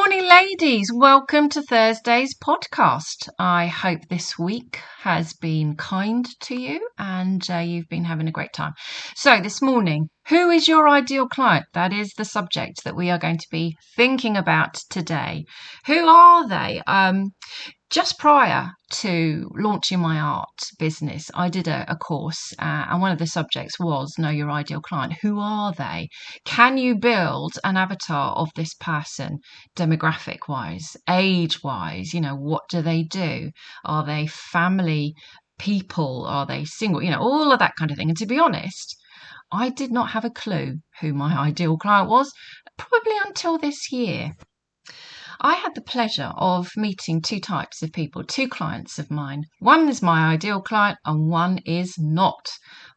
morning, ladies. Welcome to Thursday's podcast. I hope this week has been kind to you and you've been having a great time. So this morning, who is your ideal client? That is the subject that we are going to be thinking about today. Who are they? Just prior to launching my art business, I did a course and one of the subjects was Know Your Ideal Client. Who are they? Can you build an avatar of this person demographic wise, age wise? What do they do? Are they family people? Are they single? All of that kind of thing. And to be honest, I did not have a clue who my ideal client was, probably until this year. I had the pleasure of meeting two types of people, two clients of mine. One is my ideal client and one is not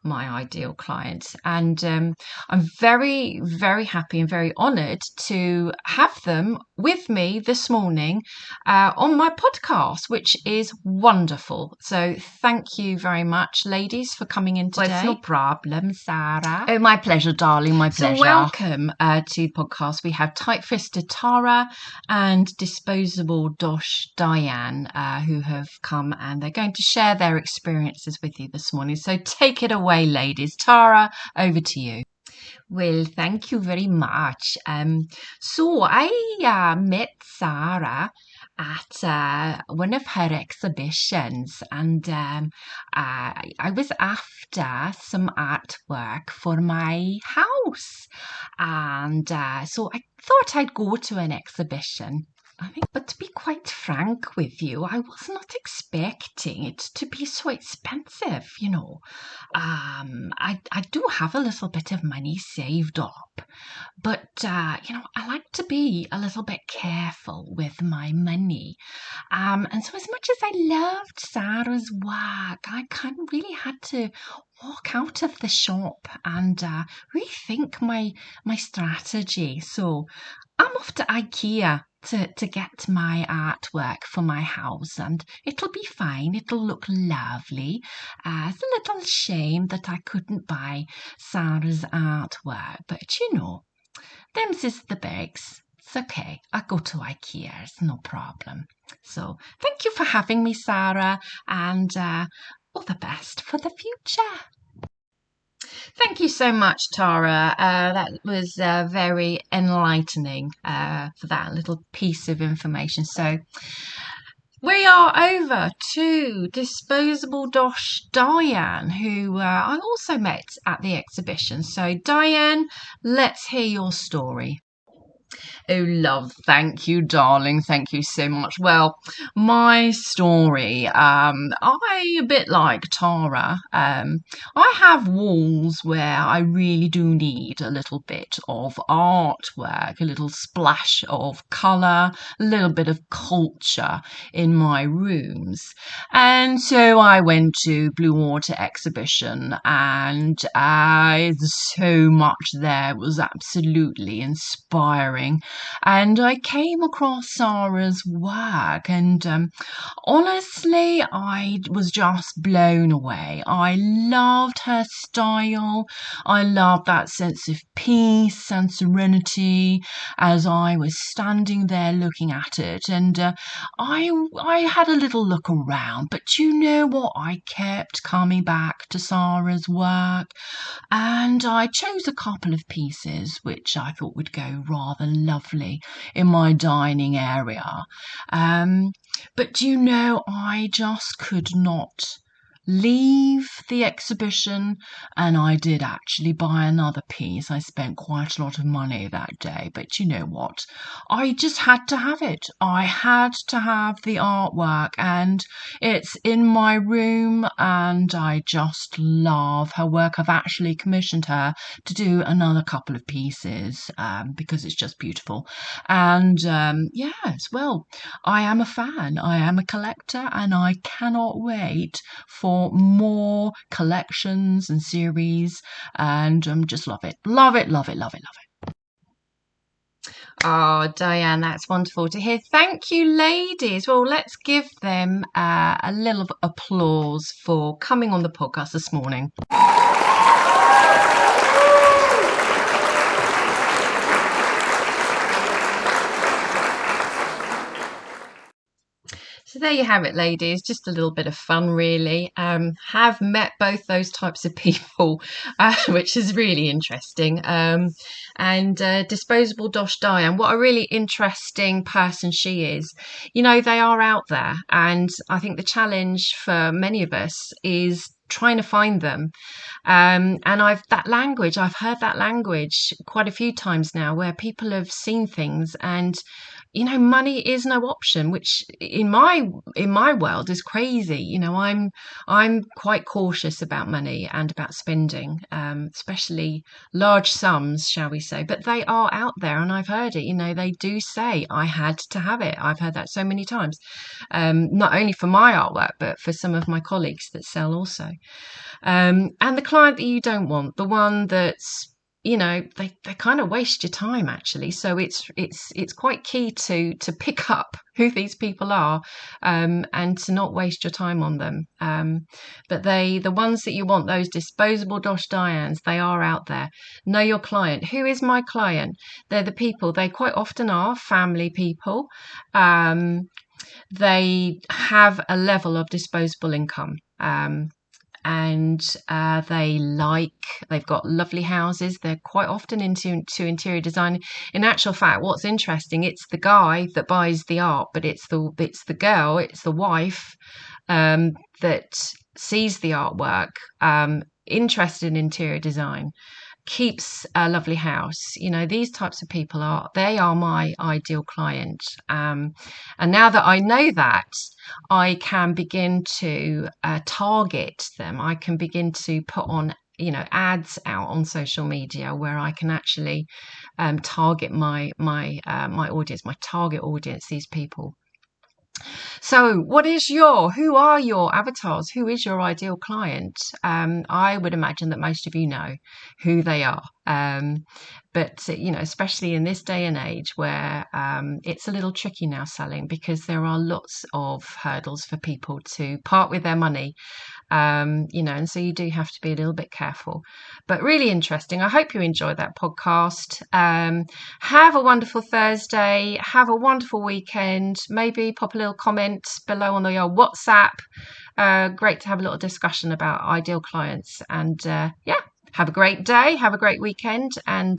my ideal client. And I'm very, very happy and very honoured to have them with me this morning on my podcast, which is wonderful. So thank you very much, ladies, for coming in today. Well, it's no problem, Sarah. Oh, my pleasure, darling, my pleasure. So welcome to the podcast. We have Tight-Fisted Tara and Disposable Dosh Diane, who have come and they're going to share their experiences with you this morning. So take it away, ladies. Tara, over to you. Well, thank you very much. So I met Sarah at one of her exhibitions, and I was after some artwork for my house, and so I thought I'd go to an exhibition. But to be quite frank with you, I was not expecting it to be so expensive, I do have a little bit of money saved up, but, I like to be a little bit careful with my money. And so as much as I loved Sarah's work, I kind of really had to walk out of the shop and rethink my strategy. So I'm off to IKEA to get my artwork for my house, and it'll be fine. It'll look lovely. It's a little shame that I couldn't buy Sarah's artwork, but them's is the bigs. It's okay. I'll go to IKEA. It's no problem. So thank you for having me, Sarah, and all the best for the future. Thank you so much, Tara. That was very enlightening for that little piece of information. So we are over to Disposable Dosh Diane, who I also met at the exhibition. So Diane, let's hear your story. Oh, love, thank you, darling. Thank you so much. Well, my story, I, a bit like Tara, I have walls where I really do need a little bit of artwork, a little splash of colour, a little bit of culture in my rooms. And so I went to Blue Water Exhibition, and so much there was absolutely inspiring. And I came across Sarah's work, and honestly, I was just blown away. I loved her style. I loved that sense of peace and serenity as I was standing there looking at it. And I had a little look around, but you know what? I kept coming back to Sarah's work, and I chose a couple of pieces which I thought would go rather lovely in my dining area. But I just could not leave the exhibition, and I did actually buy another piece. I spent quite a lot of money that day, but you know what? I just had to have it. I had to have the artwork, and it's in my room, and I just love her work. I've actually commissioned her to do another couple of pieces because it's just beautiful. And yes, well, I am a fan. I am a collector, and I cannot wait for more collections and series, and just love it. Love it, love it, love it, love it. Oh, Diane, that's wonderful to hear. Thank you, ladies. Well, let's give them a little applause for coming on the podcast this morning. there you have it, ladies. Just a little bit of fun, really. Have met both those types of people, which is really interesting. And Disposable Dosh Diane, what a really interesting person she is. You know, they are out there, and I think the challenge for many of us is trying to find them. And I've heard that language quite a few times now, where people have seen things and, you know, money is no option, which in my world is crazy. You know, I'm quite cautious about money and about spending, especially large sums, shall we say. But they are out there, and I've heard it. You know, they do say I had to have it. I've heard that so many times, not only for my artwork, but for some of my colleagues that sell also. And the client that you don't want, the one that's, you know, they kind of waste your time, actually. So it's quite key to pick up who these people are, and to not waste your time on them. But the ones that you want, those disposable Dosh Dianes, they are out there. Know your client. Who is my client? They're the people. They quite often are family people. They have a level of disposable income. And they've got lovely houses. They're quite often into interior design. In actual fact, what's interesting, it's the guy that buys the art, but it's the girl, it's the wife, that sees the artwork, interested in interior design, keeps a lovely house. You know, these types of people are my ideal client. And now that I know that, I can begin to target them. I can begin to put on, you know, ads out on social media where I can actually target my audience, my target audience, these people. So who are your avatars? Who is your ideal client? I would imagine that most of you know who they are. But, you know, especially in this day and age where it's a little tricky now selling, because there are lots of hurdles for people to part with their money. You know, and so you do have to be a little bit careful. But really interesting. I hope you enjoyed that podcast. Have a wonderful Thursday. Have a wonderful weekend. Maybe pop a little comment below on your WhatsApp. Great to have a little discussion about ideal clients. And have a great day. Have a great weekend. And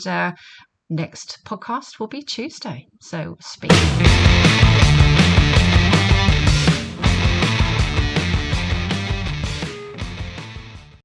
next podcast will be Tuesday. So speak.